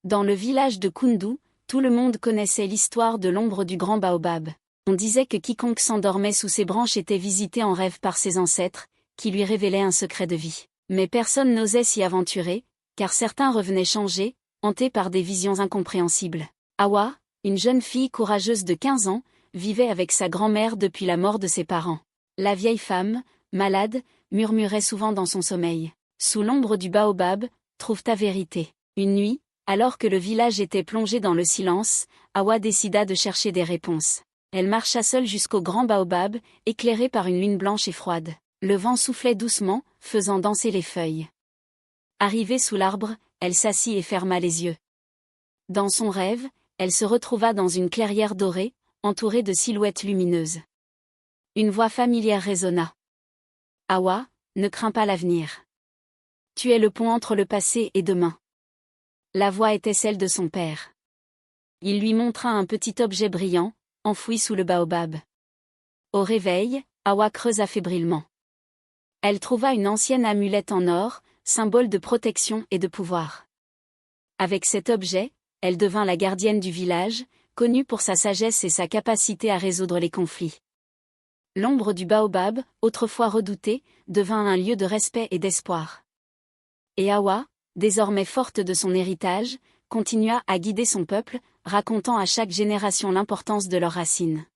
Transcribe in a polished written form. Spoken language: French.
Dans le village de Kundu, tout le monde connaissait l'histoire de l'ombre du grand baobab. On disait que quiconque s'endormait sous ses branches était visité en rêve par ses ancêtres, qui lui révélaient un secret de vie. Mais personne n'osait s'y aventurer, car certains revenaient changés, hantés par des visions incompréhensibles. Awa, une jeune fille courageuse de 15 ans, vivait avec sa grand-mère depuis la mort de ses parents. La vieille femme, malade, murmurait souvent dans son sommeil. Sous l'ombre du baobab, trouve ta vérité. Une nuit, alors que le village était plongé dans le silence, Awa décida de chercher des réponses. Elle marcha seule jusqu'au grand baobab, éclairé par une lune blanche et froide. Le vent soufflait doucement, faisant danser les feuilles. Arrivée sous l'arbre, elle s'assit et ferma les yeux. Dans son rêve, elle se retrouva dans une clairière dorée, entourée de silhouettes lumineuses. Une voix familière résonna. « Awa, ne crains pas l'avenir. Tu es le pont entre le passé et demain. » La voix était celle de son père. Il lui montra un petit objet brillant, enfoui sous le baobab. Au réveil, Awa creusa fébrilement. Elle trouva une ancienne amulette en or, symbole de protection et de pouvoir. Avec cet objet, elle devint la gardienne du village, connue pour sa sagesse et sa capacité à résoudre les conflits. L'ombre du baobab, autrefois redoutée, devint un lieu de respect et d'espoir. Et Awa, désormais forte de son héritage, continua à guider son peuple, racontant à chaque génération l'importance de leurs racines.